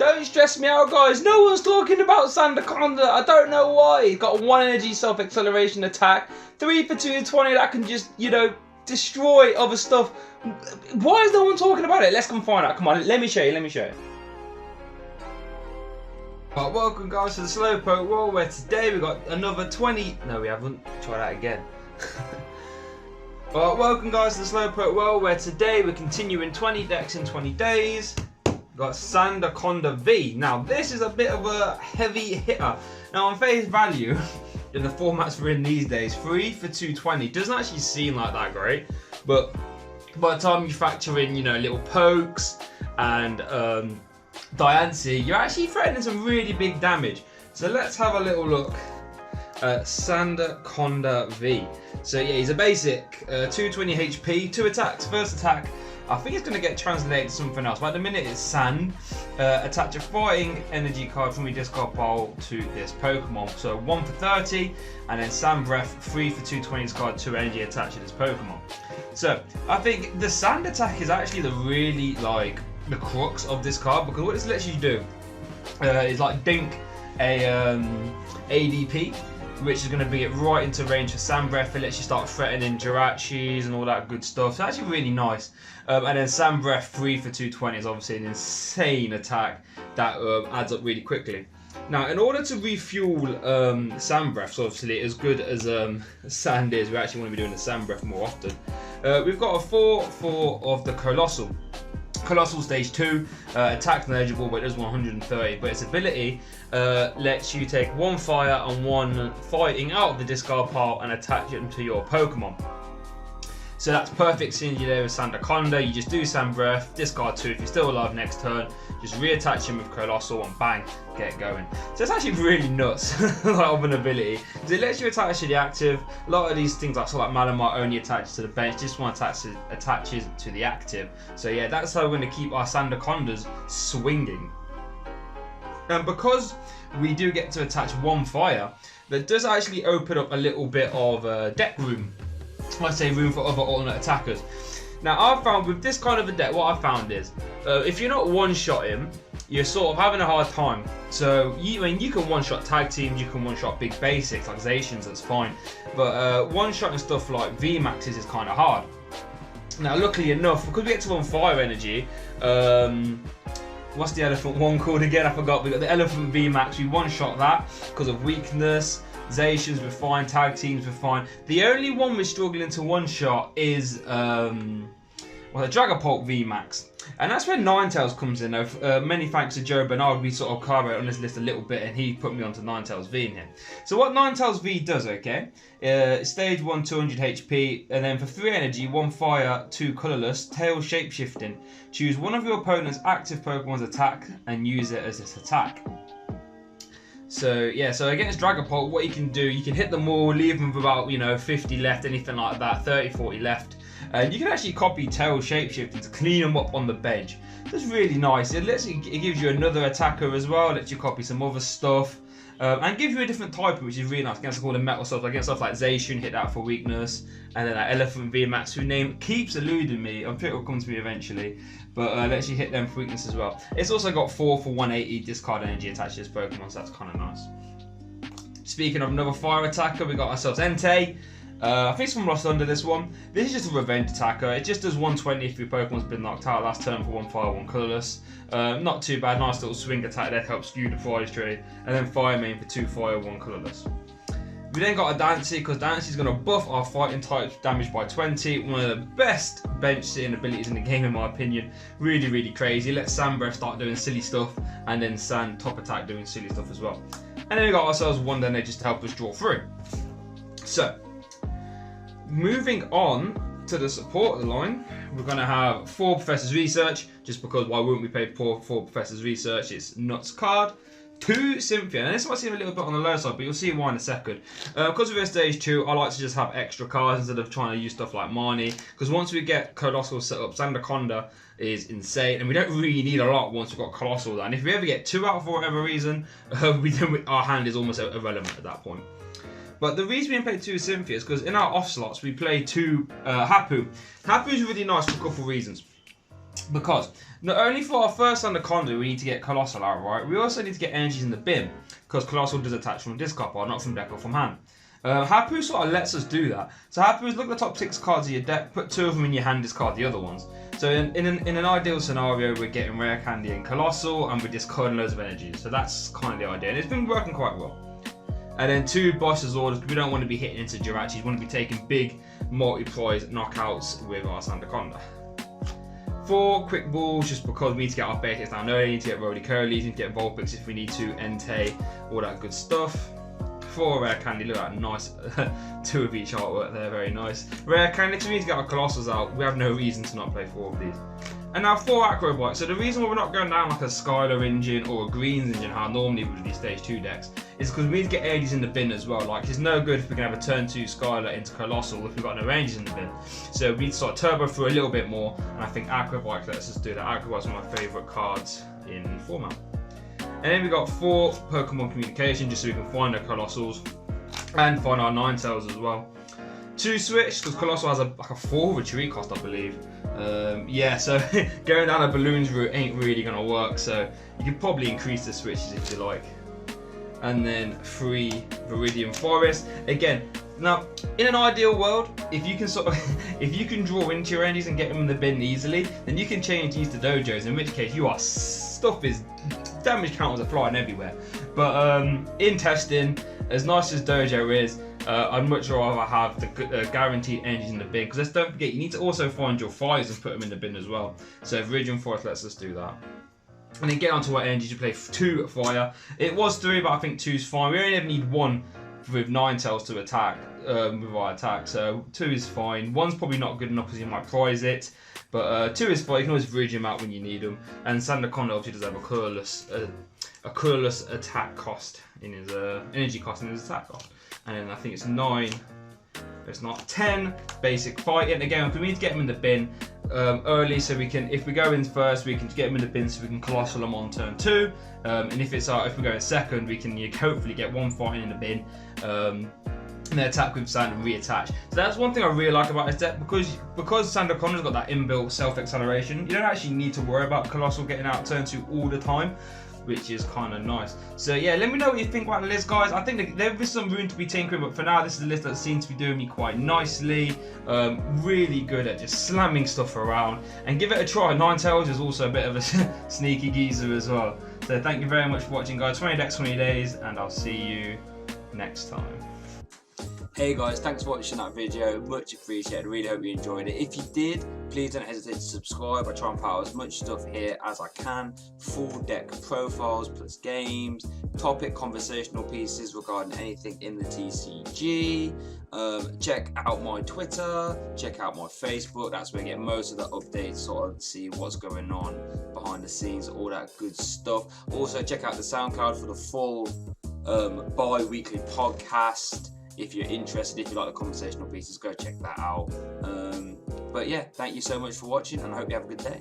Don't stress me out, guys. No one's talking about Sandaconda. I don't know why. He's got 1 energy self-acceleration attack. 3 for 220 that can just, you know, destroy other stuff. Why is no one talking about it? Let's come find out. Come on, let me show you. Right, welcome guys to the Slowpoke World, where today we got another 20... No, we haven't. Try that again. Right, welcome guys to the Slowpoke World, where today we're continuing 20 decks in 20 days. We've got Sandaconda V. Now, this is a bit of a heavy hitter. Now, on face value, in the formats we're in these days, 3 for 220 doesn't actually seem like that great, but by the time you factor in, you know, little pokes and Diancie, you're actually threatening some really big damage. So let's have a little look at Sandaconda V. So yeah, he's a basic 220 HP, 2 attacks. First attack, I think it's going to get translated to something else, but at the minute it's Sand. Attach a fighting energy card from your discard pile to this Pokemon. So 1 for 30, and then Sand Breath, 3 for 220 discard 2 energy attached to this Pokemon. So I think the Sand attack is actually the really like the crux of this card, because what this lets you do is like dink a ADP, which is going to be right into range for Sand Breath. It lets you start threatening Jirachis and all that good stuff. So actually really nice. And then Sand Breath 3 for 220 is obviously an insane attack that adds up really quickly. Now, in order to refuel Sand Breath, so obviously as good as Sand is, we actually want to be doing the Sand Breath more often. We've got a 4 of the Colossal. Colossal stage 2, attack eligible, but it does 130. But its ability lets you take 1 fire and 1 fighting out of the discard pile and attach them to your Pokemon. So that's perfect synergy there with Sandaconda. You just do Sand Breath, discard 2 if you're still alive next turn, just reattach him with Coalossal and bang, get going. So it's actually really nuts of an ability, because it lets you attach to the active. A lot of these things like Malamar only attaches to the bench, this one attaches to the active. So yeah, that's how we're going to keep our Sandacondas swinging. And because we do get to attach 1 fire, that does actually open up a little bit of deck room. I say room for other alternate attackers. Now I've found with this kind of a deck, what I found is if you're not one-shot him, you're sort of having a hard time. So you can one-shot tag teams, you can one-shot big basics like Zacians, that's fine. But one-shotting stuff like VMAXs is kind of hard. Now luckily enough, because we get to 1 fire energy, what's the elephant one called again? I forgot. We got the Elephant VMAX. We one-shot that because of weakness. Zacians were fine, tag teams were fine. The only one we're struggling to one-shot is the Dragapult VMAX. And that's where Ninetales comes in. Many thanks to Joe Bernard, we sort of carved on this list a little bit, and he put me onto Ninetales V in here. So what Ninetales V does, okay, stage 1, 200 HP, and then for 3 energy, 1 fire, 2 colourless, tail shapeshifting. Choose one of your opponent's active Pokemon's attack and use it as this attack. So yeah, so against Dragapult, what you can do, you can hit them all, leave them with about, you know, 50 left, anything like that, 30, 40 left. And you can actually copy tail shapeshifting to clean them up on the bench. That's really nice. It gives you another attacker as well, lets you copy some other stuff. And gives you a different type, which is really nice. Against all the metal stuff, against stuff like Zacian, hit that for weakness. And then that Elephant VMAX, whose name keeps eluding me. I'm sure it will come to me eventually. But lets you hit them for weakness as well. It's also got 4 for 180 discard energy attached to this Pokemon, so that's kind of nice. Speaking of another fire attacker, we got ourselves Entei. I think it's from Lost Under this one. This is just a revenge attacker. It just does 120 if your Pokemon's been knocked out last turn for 1 fire, 1 colourless. Not too bad, nice little swing attack that helps skew the prize tree. And then Fire Main for 2 fire, 1 colourless. We then got a Diancie, because Diancie is going to buff our fighting type damage by 20. One of the best bench sitting abilities in the game in my opinion. Really, really crazy. Let Sand Breath start doing silly stuff, and then Sand top attack doing silly stuff as well. And then we got ourselves Wonder Net just to help us draw through. So, moving on to the support line, we're going to have 4 Professor's Research, just because why wouldn't we pay 4 Professor's Research? It's nuts card. 2 Cynthia, and this might seem a little bit on the low side, but you'll see why in a second. Because we're stage 2, I like to just have extra cards instead of trying to use stuff like Marnie, because once we get Colossal set up, Sandaconda is insane, and we don't really need a lot once we've got Colossal done. If we ever get 2 out for whatever reason, our hand is almost irrelevant at that point. But the reason we play 2 Cynthia is because in our off slots we play 2 Hapu. Hapu is really nice for a couple of reasons. Because not only for our first Sandaconda we need to get Colossal out, right? We also need to get energies in the bin, because Colossal does attach from discard pile, not from deck or from hand. Hapu sort of lets us do that. So Hapu is look at the top 6 cards of your deck, put 2 of them in your hand, discard the other ones. So in an ideal scenario, we're getting Rare Candy and Colossal, and we're discarding loads of energies. So that's kind of the idea, and it's been working quite well. And then 2 Boss's Orders, because we don't want to be hitting into Jirachi, we want to be taking big multi-prize knockouts with our Sandaconda. 4 Quick Balls, just because we need to get our basics down early, need to get Roly Curlies, need to get Vulpix if we need to, Entei, all that good stuff. 4 Rare Candy, look at that nice 2 of each artwork there, very nice. Rare Candy, because we need to get our Colossals out, we have no reason to not play 4 of these. And now 4 Acrobikes. So the reason why we're not going down like a Skylar engine or a Greens engine, how I normally would with these stage 2 decks, is because we need to get energies in the bin as well. Like, it's no good if we can have a turn 2 Skylar into Colossal if we've got no ranges in the bin. So we need to sort of turbo through a little bit more, and I think Acrobike lets us do that. Acrobike's one of my favourite cards in format. And then we got 4 Pokemon Communication, just so we can find our Colossals and find our ninetales as well. 2 Switch, because Colossal has like a 4 retreat cost, I believe. Yeah, so going down a balloons route ain't really gonna work. So you can probably increase the switches if you like. And then 3 Viridian Forest. Again, now in an ideal world, if you can if you can draw into your energies and get them in the bin easily, then you can change these to dojos. In which case, stuff is damage counters are flying everywhere. But in testing, as nice as dojo is, I'd much rather have the guaranteed energies in the bin, because let's don't forget, you need to also find your fires and put them in the bin as well. So Viridian Forest lets us do that. And then get onto what energies you play. 2 fire. It was 3, but I think 2's fine. We only ever need 1 with ninetales to attack with our attack, so 2 is fine. 1's probably not good enough because you might prize it, but 2 is fine. You can always bridge him out when you need him. And Sandaconda obviously does have a colorless attack cost in his energy cost in his attack cost. And then I think it's 9. It's not 10 basic fight. And again, we need to get him in the bin early, so we can, if we go in first, we can get him in the bin so we can Colossal him on turn 2. And if we go in second, we can hopefully get 1 fight in the bin. And then attack with Sand and reattach. So that's one thing I really like about this deck, because Sandaconda's got that inbuilt self-acceleration, you don't actually need to worry about Colossal getting out turn 2 all the time, which is kind of nice. So yeah, let me know what you think about the list, guys. I think there is some room to be tinkering, but for now, this is a list that seems to be doing me quite nicely. Really good at just slamming stuff around. And give it a try. Ninetales is also a bit of a sneaky geezer as well. So thank you very much for watching, guys. 20 decks, 20 days, and I'll see you next time. Hey guys, thanks for watching that video, much appreciated, really hope you enjoyed it. If you did, please don't hesitate to subscribe. I try and put out as much stuff here as I can, full deck profiles plus games, topic conversational pieces regarding anything in the TCG. Check out my Twitter, check out my Facebook, that's where you get most of the updates, sort of see what's going on behind the scenes, all that good stuff. Also check out the SoundCloud for the full bi-weekly podcast. If you're interested, if you like the conversational pieces, go check that out. But yeah, thank you so much for watching, and I hope you have a good day.